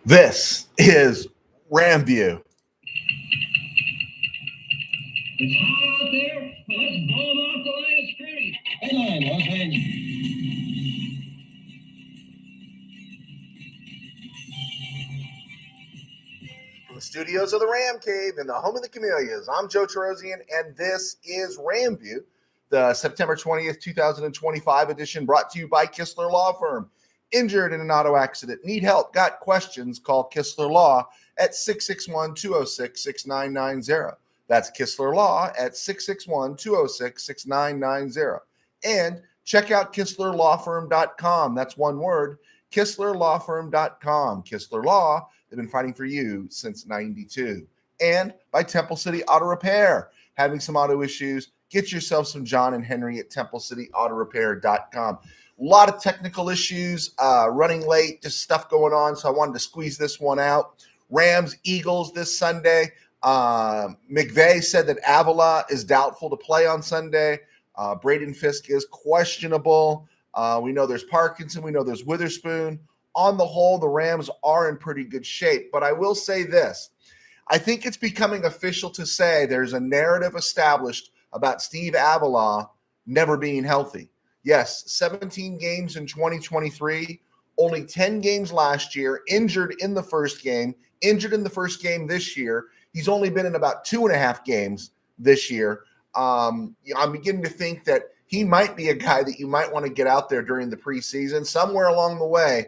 This is RamView. It's hot out there. Let's blow them off the line of scrimmage. Headline, Los Angeles. From the studios of the RamCave in the home of the Camellias, I'm Joe Terosian, and this is RamView, the September 20th, 2025 edition, brought to you by Kistler Law Firm. Injured in an auto accident, need help, got questions, call Kistler Law at 661-206-6990. That's Kistler Law at 661-206-6990. And check out KistlerLawFirm.com. That's one word, KistlerLawFirm.com. Kistler Law, they've been fighting for you since 92. And by Temple City Auto Repair. Having some auto issues, get yourself some John and Henry at TempleCityAutoRepair.com. A lot of technical issues, running late, just stuff going on, so I wanted to squeeze this one out. Rams, Eagles this Sunday. McVay said that Avila is doubtful to play on Sunday. Braden Fisk is questionable. We know there's Parkinson. We know there's Witherspoon. On the whole, the Rams are in pretty good shape. But I will say this. I think it's becoming official to say there's a narrative established about Steve Avila never being healthy. Yes, 17 games in 2023, only 10 games last year, injured in the first game this year. He's only been in about 2.5 games this year. I'm beginning to think that he might be a guy that you might want to get out there during the preseason. Somewhere along the way,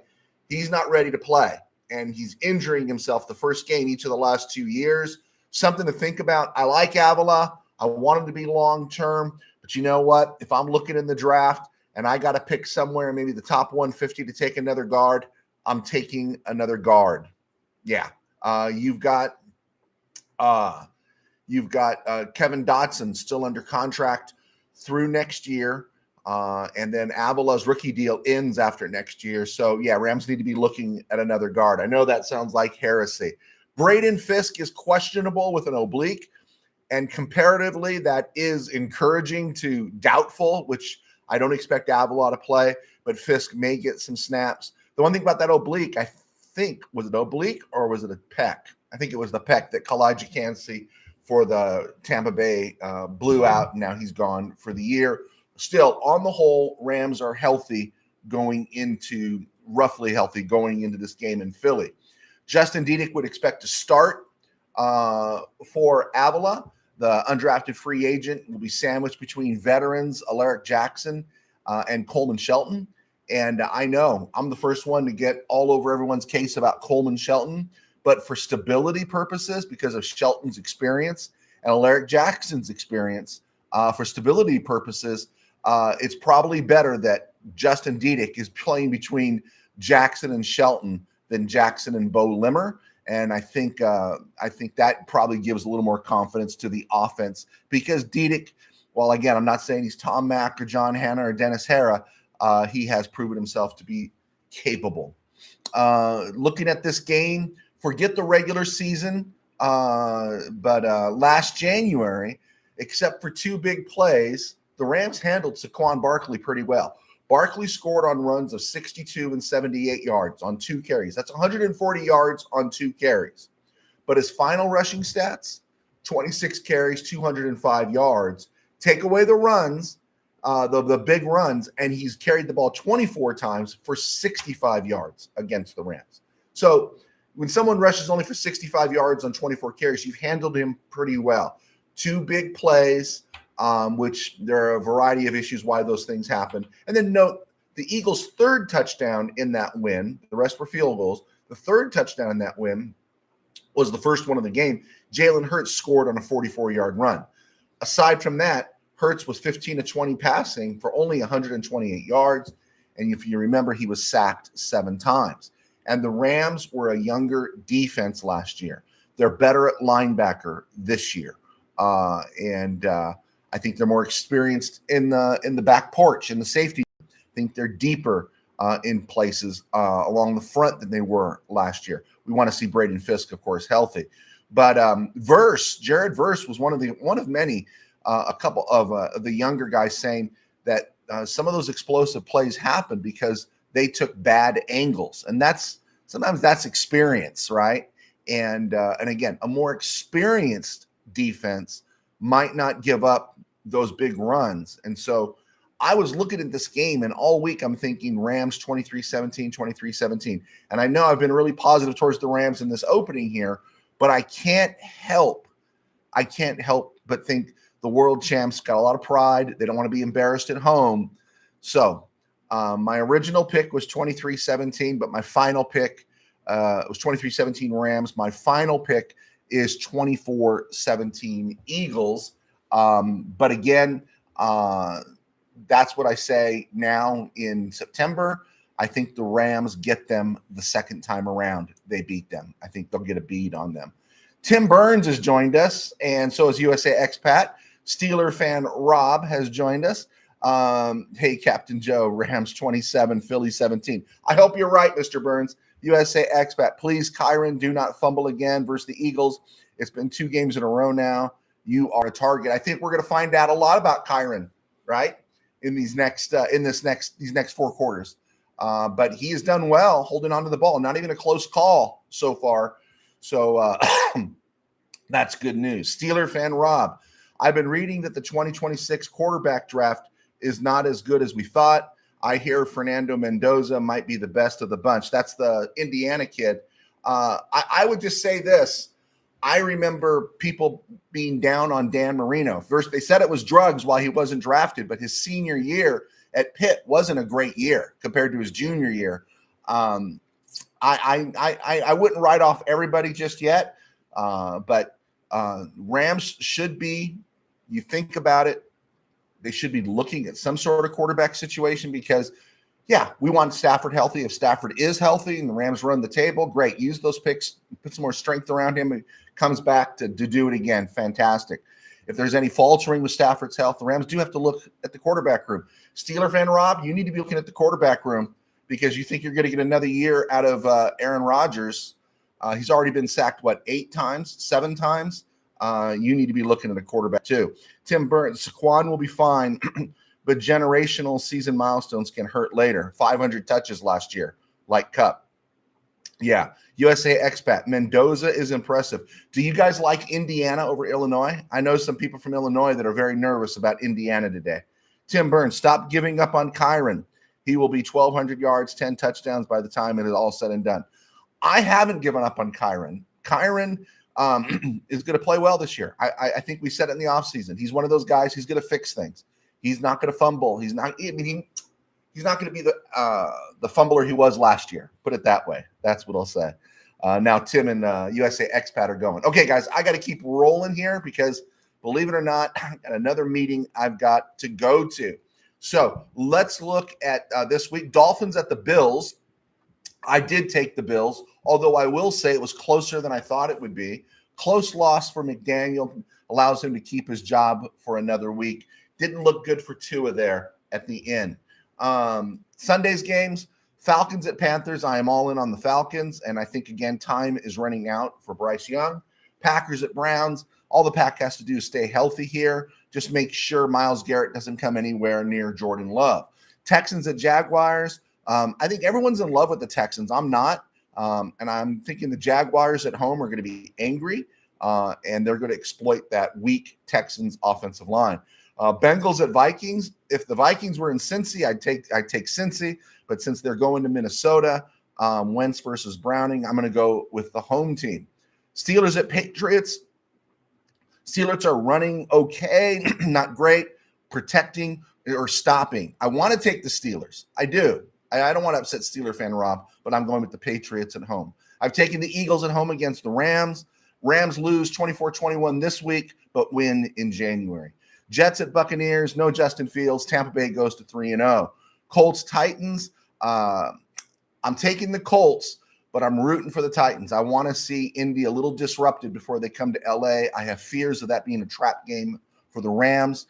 he's not ready to play, and he's injuring himself the first game each of the last 2 years. Something to think about. I like Avila. I want him to be long-term. But you know what? If I'm looking in the draft and I got to pick somewhere, maybe the top 150 to take another guard, I'm taking another guard. Yeah. You've got Kevin Dotson still under contract through next year. And then Avila's rookie deal ends after next year. So, yeah, Rams need to be looking at another guard. I know that sounds like heresy. Braden Fisk is questionable with an oblique. And comparatively, that is encouraging to doubtful, which I don't expect Avila to play, but Fisk may get some snaps. The one thing about that oblique, I think, was it oblique or was it a pec? I think it was the pec that Kalijah Kancey for the Tampa Bay blew out, and now he's gone for the year. Still, on the whole, Rams are roughly healthy going into this game in Philly. Justin Diedick would expect to start for Avila. The undrafted free agent will be sandwiched between veterans Alaric Jackson and Coleman Shelton. And I know I'm the first one to get all over everyone's case about Coleman Shelton, but for stability purposes, because of Shelton's experience and Alaric Jackson's experience, for stability purposes, it's probably better that Justin Diedick is playing between Jackson and Shelton than Jackson and Bo Limmer. And I think that probably gives a little more confidence to the offense because Diedick, well, again, I'm not saying he's Tom Mack or John Hanna or Dennis Hara. He has proven himself to be capable. Looking at this game, forget the regular season, but last January, except for 2 big plays, the Rams handled Saquon Barkley pretty well. Barkley scored on runs of 62 and 78 yards on 2 carries. That's 140 yards on 2 carries. But his final rushing stats, 26 carries, 205 yards. Take away the runs, the big runs, and he's carried the ball 24 times for 65 yards against the Rams. So when someone rushes only for 65 yards on 24 carries, you've handled him pretty well. 2 big plays, which there are a variety of issues why those things happen. And then note the Eagles' 3rd touchdown in that win, the rest were field goals. The 3rd touchdown in that win was the first one of the game. Jalen Hurts scored on a 44-yard run. Aside from that, Hurts was 15 to 20 passing for only 128 yards. And if you remember, he was sacked 7 times. And the Rams were a younger defense last year. They're better at linebacker this year. I think they're more experienced in the back porch, in the safety. I think they're deeper in places along the front than they were last year. We want to see Braden Fisk, of course, healthy. But Jared Verse was one of many, a couple of the younger guys saying that some of those explosive plays happened because they took bad angles. And that's sometimes that's experience, right? And again, a more experienced defense might not give up those big runs. And so I was looking at this game, and all week I'm thinking Rams 23-17, 23-17. And I know I've been really positive towards the Rams in this opening here, but I can't help but think the world champs got a lot of pride. They don't want to be embarrassed at home. So my original pick was 23-17, but my final pick was 23-17 Rams. My final pick is 24-17 Eagles. But again, that's what I say now in September. I think the Rams get them the second time around. They beat them. I think they'll get a bead on them. Tim Burns has joined us, and so is USA expat. Steeler fan Rob has joined us. Hey, Captain Joe, Rams 27, Philly 17. I hope you're right, Mr. Burns. USA expat, please, Kyron, do not fumble again versus the Eagles. It's been 2 games in a row now. You are a target. I think we're going to find out a lot about Kyron, right, in these next 4 quarters. But he has done well holding on to the ball. Not even a close call so far. So that's good news. Steeler fan Rob, I've been reading that the 2026 quarterback draft is not as good as we thought. I hear Fernando Mendoza might be the best of the bunch. That's the Indiana kid. I would just say this. I remember people being down on Dan Marino. First, they said it was drugs while he wasn't drafted, but his senior year at Pitt wasn't a great year compared to his junior year. I wouldn't write off everybody just yet, but Rams should be, you think about it, they should be looking at some sort of quarterback situation because, yeah, we want Stafford healthy. If Stafford is healthy and the Rams run the table, great. Use those picks, put some more strength around him, and comes back to do it again. Fantastic. If there's any faltering with Stafford's health, the Rams do have to look at the quarterback room. Steeler fan Rob, you need to be looking at the quarterback room because you think you're going to get another year out of Aaron Rodgers. He's already been sacked, 7 times? You need to be looking at a quarterback too. Tim Burns, Saquon will be fine, but generational season milestones can hurt later. 500 touches last year, like Cup. Yeah. USA expat, Mendoza is impressive. Do you guys like Indiana over Illinois? I know some people from Illinois that are very nervous about Indiana today. Tim Burns, stop giving up on Kyron. He will be 1,200 yards, 10 touchdowns by the time it is all said and done. I haven't given up on Kyron. Kyron is going to play well this year. I think we said it in the offseason. He's one of those guys. He's going to fix things. He's not going to fumble. He's not going to be the fumbler he was last year. Put it that way. That's what I'll say. Now Tim and USA expat are going. Okay, guys, I got to keep rolling here because, believe it or not, I got another meeting I've got to go to. So let's look at this week. Dolphins at the Bills. I did take the Bills, although I will say it was closer than I thought it would be. Close loss for McDaniel allows him to keep his job for another week. Didn't look good for Tua there at the end. Sunday's games, Falcons at Panthers. I am all in on the Falcons, and I think, again, time is running out for Bryce Young. Packers at Browns. All the Pack has to do is stay healthy here. Just make sure Myles Garrett doesn't come anywhere near Jordan Love. Texans at Jaguars. I think everyone's in love with the Texans. I'm not. And I'm thinking the Jaguars at home are going to be angry, and they're going to exploit that weak Texans offensive line. Bengals at Vikings. If the Vikings were in Cincy, I'd take Cincy. But since they're going to Minnesota, Wentz versus Browning, I'm going to go with the home team. Steelers at Patriots. Steelers are running okay, not great, protecting or stopping. I want to take the Steelers. I do. I don't want to upset Steeler fan Rob, but I'm going with the Patriots at home. I've taken the Eagles at home against the Rams. Rams lose 24-21 this week, but win in January. Jets at Buccaneers, no Justin Fields. Tampa Bay goes to 3-0. Colts, Titans. I'm taking the Colts, but I'm rooting for the Titans. I want to see Indy a little disrupted before they come to LA. I have fears of that being a trap game for the Rams.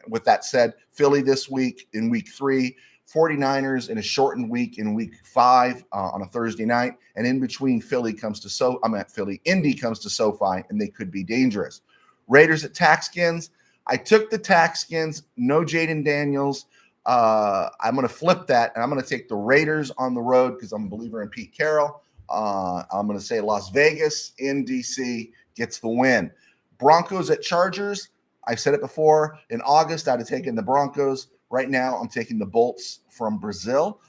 With that said, Philly this week in week 3. 49ers in a shortened week in week 5 on a Thursday night. And in between, Indy comes to SoFi, and they could be dangerous. Raiders at Texans. I took the Texans. No Jaden Daniels. I'm going to flip that, and I'm going to take the Raiders on the road because I'm a believer in Pete Carroll. I'm going to say Las Vegas in DC gets the win. Broncos at Chargers. I've said it before. In August, I'd have taken the Broncos. Right now, I'm taking the Bolts from Brazil.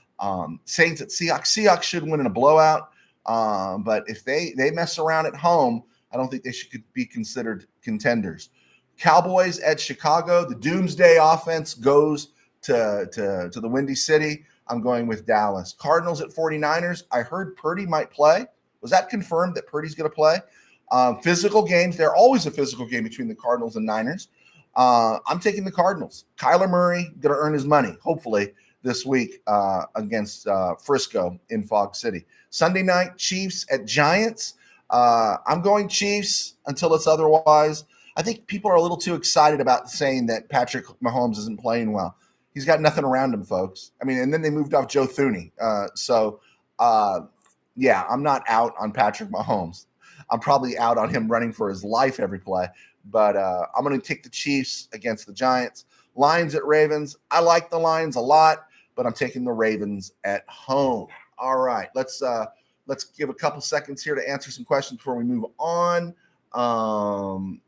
Saints at Seahawks. Seahawks should win in a blowout. But if they mess around at home, I don't think they should be considered contenders. Cowboys at Chicago. The Doomsday offense goes to the Windy City. I'm going with Dallas. Cardinals at 49ers. I heard Purdy might play. Was that confirmed that Purdy's going to play? Physical games. They're always a physical game between the Cardinals and Niners. I'm taking the Cardinals. Kyler Murray going to earn his money, hopefully, this week against Frisco in Fog City. Sunday night, Chiefs at Giants. I'm going Chiefs until it's otherwise. I think people are a little too excited about saying that Patrick Mahomes isn't playing well. He's got nothing around him, folks. I mean, and then they moved off Joe Thuney. Yeah, I'm not out on Patrick Mahomes. I'm probably out on him running for his life every play. But I'm going to take the Chiefs against the Giants. Lions at Ravens. I like the Lions a lot, but I'm taking the Ravens at home. All right, let's give a couple seconds here to answer some questions before we move on.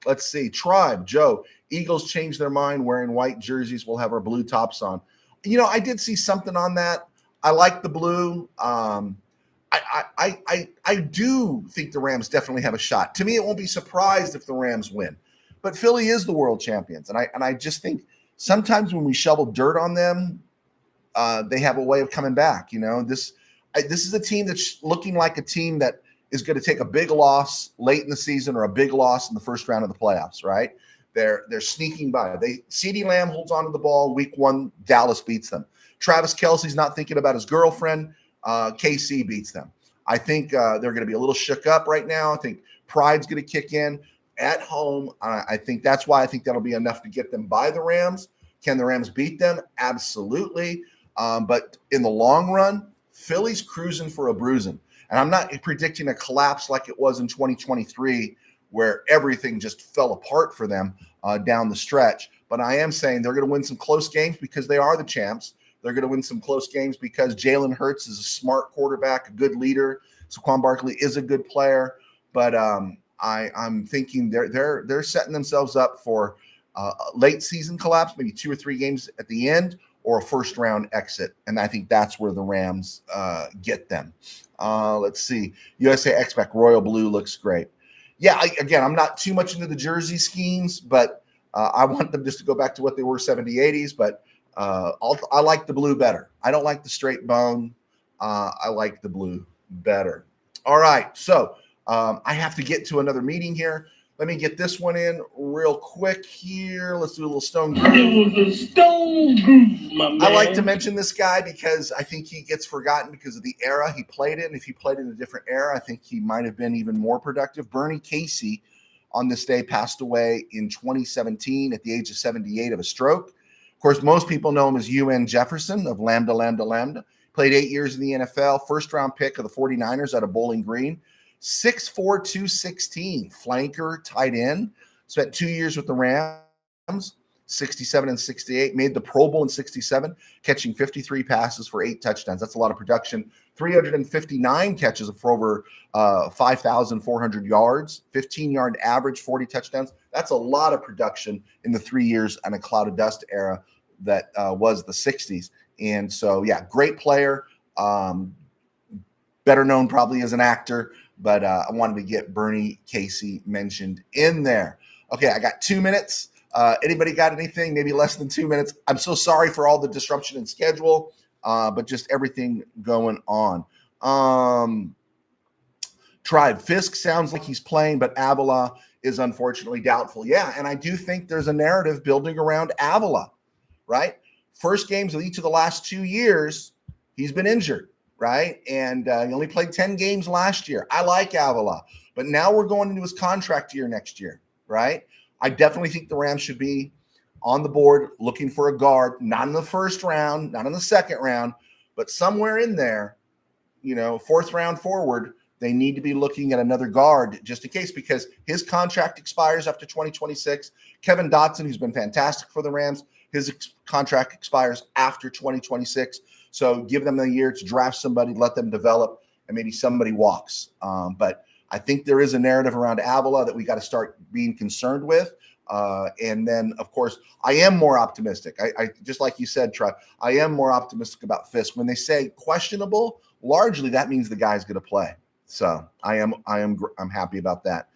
Let's see. Tribe, Joe, Eagles changed their mind wearing white jerseys. We'll have our blue tops on. You know, I did see something on that. I like the blue. I do think the Rams definitely have a shot. To me, it won't be surprised if the Rams win. But Philly is the world champions. And I just think sometimes when we shovel dirt on them, they have a way of coming back. You know, this is a team that's looking like a team that is going to take a big loss late in the season or a big loss in the first round of the playoffs, right? They're sneaking by. CeeDee Lamb holds on to the ball. Week 1, Dallas beats them. Travis Kelce's not thinking about his girlfriend. KC beats them. I think they're going to be a little shook up right now. I think pride's going to kick in at home. I think that's why I think that'll be enough to get them by the Rams. Can the Rams beat them? Absolutely. But in the long run, Philly's cruising for a bruising. And I'm not predicting a collapse like it was in 2023 where everything just fell apart for them down the stretch. But I am saying they're going to win some close games because they are the champs. They're going to win some close games because Jalen Hurts is a smart quarterback, a good leader. Saquon Barkley is a good player. But I'm thinking they're setting themselves up for a late season collapse, maybe 2 or 3 games at the end, or a first round exit. And I think that's where the Rams get them. Let's see. USA X-Pac Royal Blue looks great. Yeah, again, I'm not too much into the jersey schemes, but I want them just to go back to what they were 70s, 80s. But I like the blue better. I don't like the straight bone. I like the blue better. All right. So I have to get to another meeting here. Let me get this one in real quick here. Let's do a little Stone Groove. Stone Groove, my man. I like to mention this guy because I think he gets forgotten because of the era he played in. If he played in a different era, I think he might have been even more productive. Bernie Casey on this day passed away in 2017 at the age of 78 of a stroke. Of course, most people know him as UN Jefferson of Lambda Lambda Lambda. Played 8 years in the NFL, first round pick of the 49ers out of Bowling Green. 6'4", 216, flanker, tight end. Spent 2 years with the Rams, 67 and 68. Made the Pro Bowl in 67, catching 53 passes for 8 touchdowns. That's a lot of production. 359 catches for over 5,400 yards, 15-yard average, 40 touchdowns. That's a lot of production in the 3 years and a cloud of dust era that was the 60s. And so, yeah, great player. Better known probably as an actor. But I wanted to get Bernie Casey mentioned in there. Okay, I got 2 minutes. Anybody got anything? Maybe less than 2 minutes. I'm so sorry for all the disruption in schedule, but just everything going on. Tribe Fisk sounds like he's playing, but Avila is unfortunately doubtful. Yeah, and I do think there's a narrative building around Avila, right? First games of each of the last 2 years, he's been injured. Right. And he only played 10 games last year. I like Avila, but now we're going into his contract year next year. Right. I definitely think the Rams should be on the board looking for a guard, not in the first round, not in the second round, but somewhere in there, you know, 4th round forward. They need to be looking at another guard just in case, because his contract expires after 2026. Kevin Dotson, who's been fantastic for the Rams, His contract expires after 2026. So give them a year to draft somebody, let them develop, and maybe somebody walks. But I think there is a narrative around Avila that we got to start being concerned with. And then, of course, I am more optimistic. I just like you said, Troy, I am more optimistic about Fisk. When they say questionable, largely that means the guy's going to play. So I'm happy about that.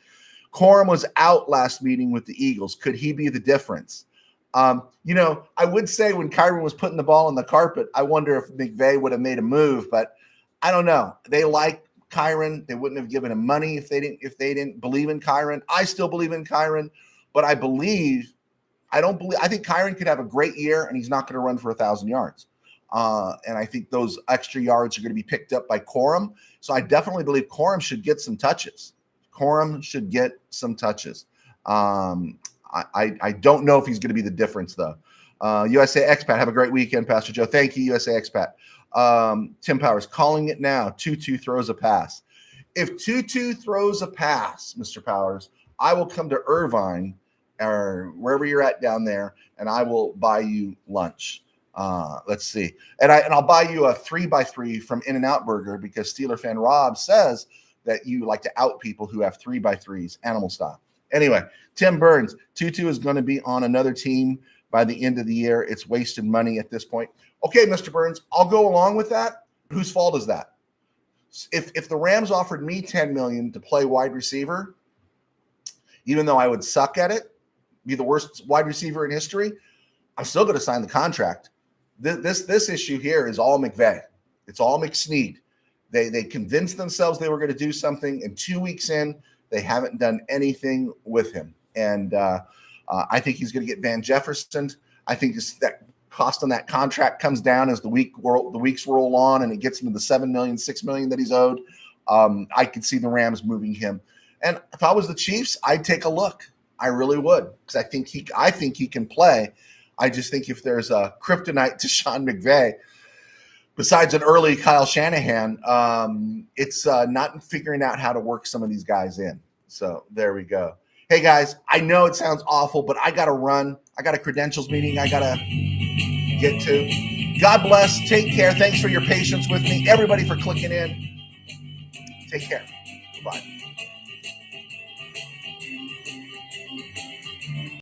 Corum was out last meeting with the Eagles. Could he be the difference? I would say when Kyren was putting the ball on the carpet, I wonder if McVay would have made a move, but I don't know. They like Kyren. They wouldn't have given him money if they didn't believe in Kyren. I still believe in Kyren, but I think Kyren could have a great year and he's not going to run for 1,000 yards. And I think those extra yards are going to be picked up by Corum. So I definitely believe Corum should get some touches. I don't know if he's going to be the difference, though. USA Expat, have a great weekend, Pastor Joe. Thank you, USA Expat. Tim Powers, calling it now. Tutu throws a pass. If Tutu throws a pass, Mr. Powers, I will come to Irvine or wherever you're at down there, and I will buy you lunch. Let's see. And I'll buy you a 3x3 from In-N-Out Burger because Steeler fan Rob says that you like to out people who have 3x3s, animal style. Anyway, Tim Burns, Tutu is going to be on another team by the end of the year. It's wasted money at this point. Okay, Mr. Burns, I'll go along with that. Whose fault is that? If the Rams offered me $10 million to play wide receiver, even though I would suck at it, be the worst wide receiver in history, I'm still going to sign the contract. This issue here is all McVay. It's all McSnead. They convinced themselves they were going to do something, and 2 weeks in, they haven't done anything with him. And I think he's going to get Van Jefferson. I think that cost on that contract comes down as the weeks roll on, and it gets into the $7 million, $6 million that he's owed. I could see the Rams moving him. And if I was the Chiefs, I'd take a look. I really would, because I think he can play. I just think if there's a kryptonite to Sean McVay, besides an early Kyle Shanahan, it's not figuring out how to work some of these guys in. So there we go. Hey, guys, I know it sounds awful, but I got to run. I got a credentials meeting I got to get to. God bless. Take care. Thanks for your patience with me. Everybody for clicking in. Take care. Bye.